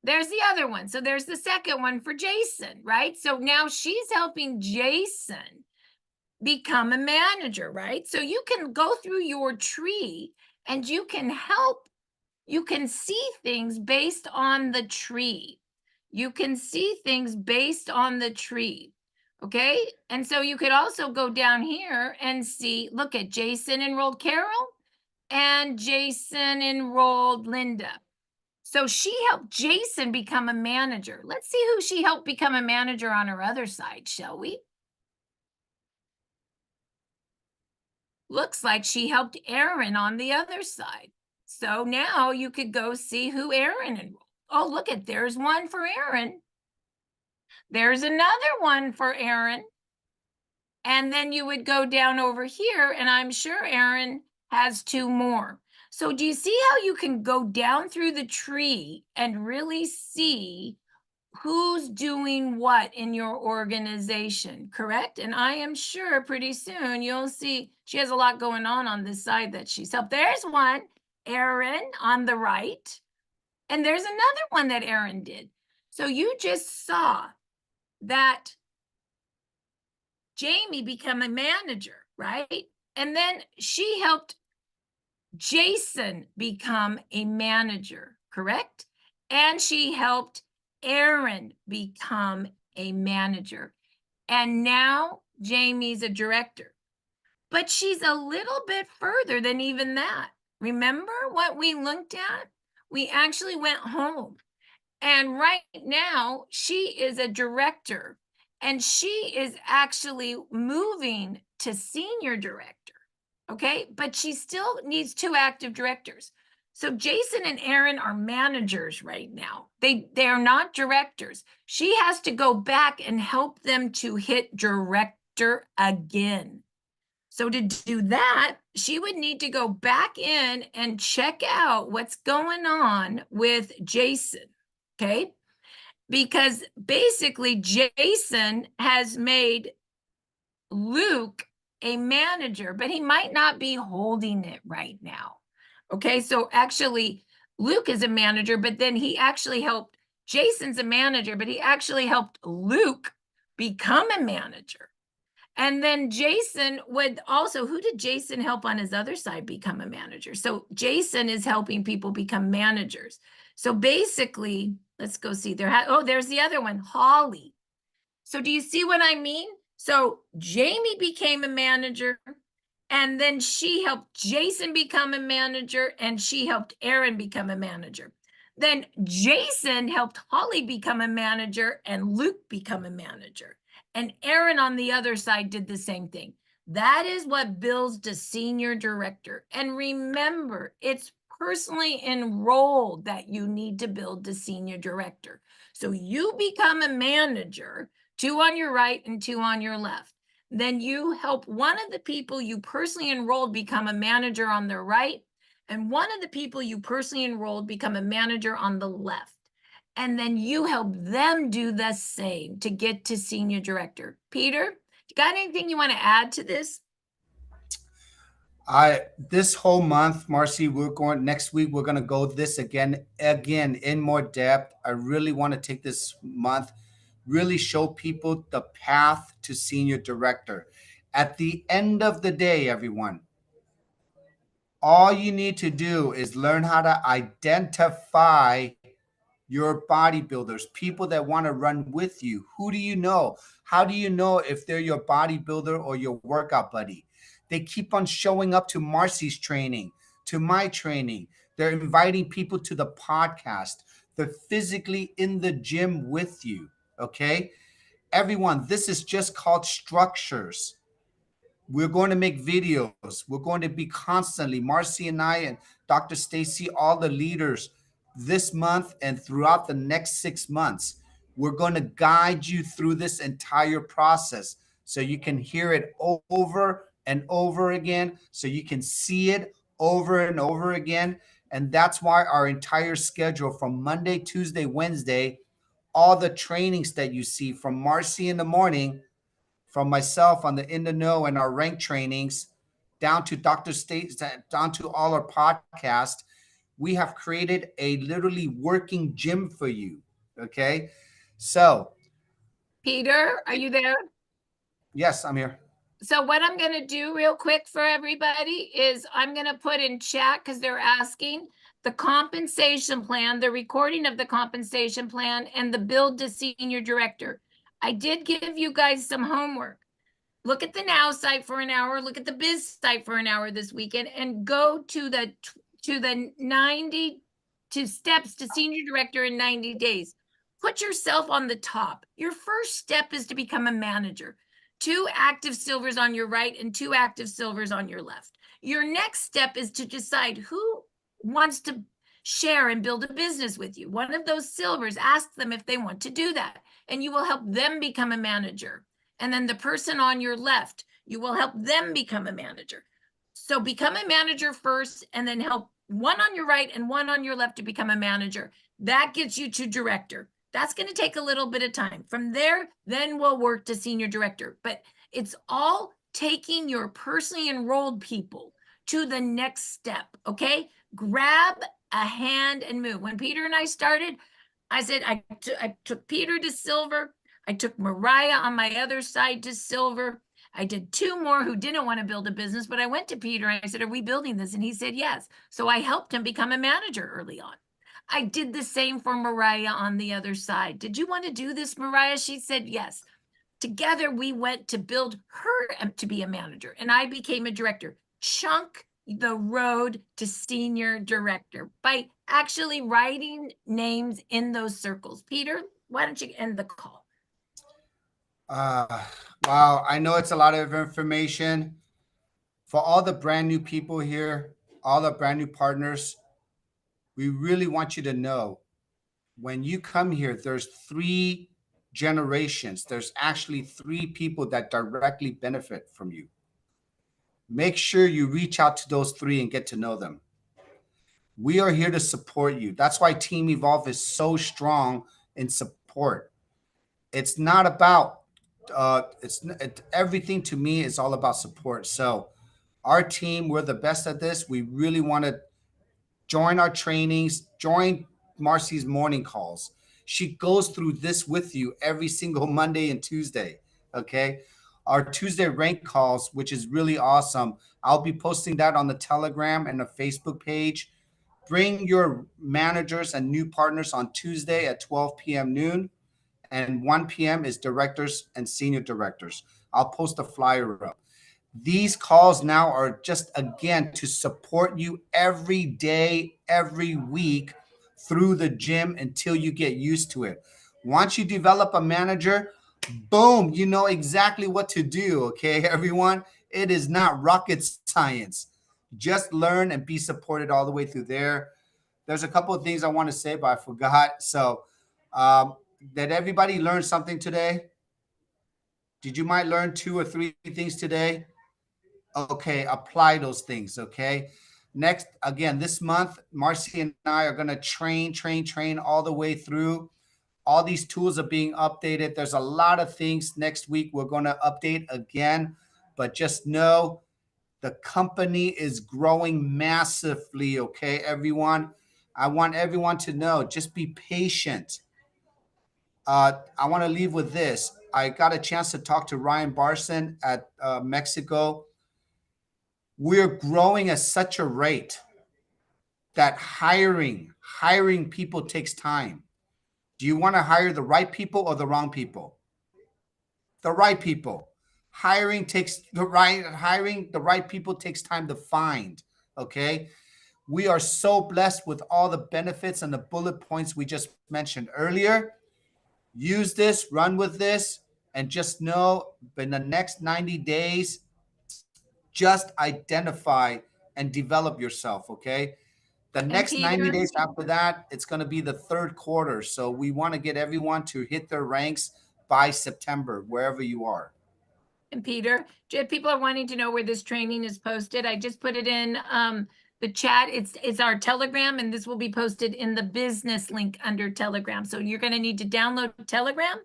There's the other one. So there's the second one for Jason, right? So now she's helping Jason become a manager, right? So you can go through your tree and you can see things based on the tree. You can see things based on the tree. Okay. And so you could also go down here and see, look at Jason enrolled Carol and Jason enrolled Linda. So she helped Jason become a manager. Let's see who she helped become a manager on her other side, shall we? looks like she helped Aaron on the other side. So now you could go see who Aaron enrolled. Oh, look at, there's one for Aaron. There's another one for Aaron. And then you would go down over here, and I'm sure Aaron has 2 more. So do you see how you can go down through the tree and really see who's doing what in your organization, correct? And I am sure pretty soon you'll see she has a lot going on this side that she's helped. There's one, Aaron on the right, and there's another one that Aaron did. So you just saw that Jamie become a manager, right? And then she helped Jason become a manager, correct? And she helped Aaron become a manager. And now Jamie's a director. But she's a little bit further than even that. Remember what we looked at? We actually went home. And right now, she is a director, and she is actually moving to senior director. Okay, but she still needs 2 active directors. So Jason and Aaron are managers right now. They are not directors. She has to go back and help them to hit director again. So to do that, she would need to go back in and check out what's going on with Jason. Okay, because basically Jason has made Luke a manager, but he might not be holding it right now. Okay, so actually Luke is a manager, but then he actually helped, Jason's a manager, but he actually helped Luke become a manager. And then Jason would also, who did Jason help on his other side become a manager? So Jason is helping people become managers. So basically, let's go see there. Oh, there's the other one, Holly. So do you see what I mean? So Jamie became a manager, and then she helped Jason become a manager, and she helped Aaron become a manager. Then Jason helped Holly become a manager, and Luke become a manager. And Aaron on the other side did the same thing. That is what builds the senior director. And remember, it's personally enrolled that you need to build the senior director. So you become a manager, 2 on your right and 2 on your left. Then you help one of the people you personally enrolled become a manager on the right, and one of the people you personally enrolled become a manager on the left. And then you help them do the same to get to senior director. Peter, you got anything you want to add to this?
This whole month, Marci, we're going next week. We're going to go this again in more depth. I really want to take this month, really show people the path to senior director. At the end of the day, everyone, all you need to do is learn how to identify your bodybuilders, people that want to run with you. Who do you know? How do you know if they're your bodybuilder or your workout buddy? They keep on showing up to Marci's training, to my training. They're inviting people to the podcast. They're physically in the gym with you. Okay. Everyone, this is just called structures. We're going to make videos. We're going to be constantly, Marci and I and Dr. Stacy, all the leaders this month and throughout the next 6 months. We're going to guide you through this entire process so you can hear it over and over again, so you can see it over and over again. And that's why our entire schedule from Monday, Tuesday, Wednesday, all the trainings that you see from Marci in the morning, from myself on the In the Know and our rank trainings, down to Dr. State, down to all our podcasts, we have created a literally working gym for you. Okay. So,
Peter, are you there?
yes, I'm here.
So what I'm going to do real quick for everybody is I'm going to put in chat, because they're asking, the compensation plan, the recording of the compensation plan, and the build to senior director. I did give you guys some homework. Look at the Now site for an hour, look at the Biz site for an hour this weekend, and go to the 90 steps to senior director in 90 days. Put yourself on the top. Your first step is to become a manager. 2 active silvers on your right and 2 active silvers on your left. Your next step is to decide who wants to share and build a business with you. One of those silvers, ask them if they want to do that, and you will help them become a manager. And then the person on your left, you will help them become a manager. So become a manager first, and then help one on your right and one on your left to become a manager. That gets you to director. That's going to take a little bit of time. From there, then we'll work to senior director. But it's all taking your personally enrolled people to the next step, okay? Grab a hand and move. When Peter and I started, I said I took Peter to silver. I took Mariah on my other side to silver. I did 2 more who didn't want to build a business, but I went to Peter and I said, are we building this? And he said, yes. So I helped him become a manager early on. I did the same for Mariah on the other side. Did you want to do this, Mariah? She said, yes. Together, we went to build her to be a manager, and I became a director. Chunk the road to senior director by actually writing names in those circles. Peter, why don't you end the call?
Wow, I know it's a lot of information. For all the brand new people here, all the brand new partners, we really want you to know when you come here, there's 3 generations. There's actually 3 people that directly benefit from you. Make sure you reach out to those 3 and get to know them. We are here to support you. That's why Team Evolve is so strong in support. It's not about everything to me is all about support. So our team, we're the best at this. We really want to join our trainings, join Marci's morning calls. She goes through this with you every single Monday and Tuesday. Okay. Our Tuesday rank calls, which is really awesome. I'll be posting that on the Telegram and the Facebook page. Bring your managers and new partners on Tuesday at 12 p.m. noon, and 1 p.m. is directors and senior directors. I'll post a flyer up. These calls now are just, again, to support you every day, every week through the gym until you get used to it. Once you develop a manager, boom, you know exactly what to do, okay, everyone? It is not rocket science. Just learn and be supported all the way through there. There's a couple of things I want to say, but I forgot. So, did everybody learn something today? Did you might learn 2 or 3 things today? Okay, apply those things, okay? Next, again, this month, Marci and I are going to train all the way through. All these tools are being updated. There's a lot of things next week we're going to update again, but just know the company is growing massively, okay, everyone? I want everyone to know, just be patient. I want to leave with this. I got a chance to talk to Ryan Barson at Mexico. We're growing at such a rate that hiring people takes time. Do you want to hire the right people or the wrong people? The right people. Hiring the right people takes time to find, okay? We are so blessed with all the benefits and the bullet points we just mentioned earlier. Use this, run with this, and just know in the next 90 days, just identify and develop yourself, okay? The next 90 days after that, it's going to be the 3rd quarter. So we want to get everyone to hit their ranks by September, wherever you are.
And Peter, people are wanting to know where this training is posted. I just put it in the chat. It's our Telegram, and this will be posted in the business link under Telegram. So you're going to need to download Telegram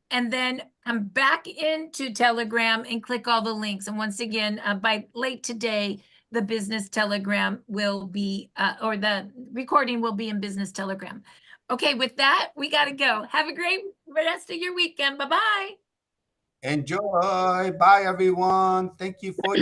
and then come back into Telegram and click all the links. And once again, by late today, the business Telegram will be, or the recording will be in business Telegram. Okay, with that, we got to go. Have a great rest of your weekend. Bye-bye.
Enjoy. Bye, everyone. Thank you for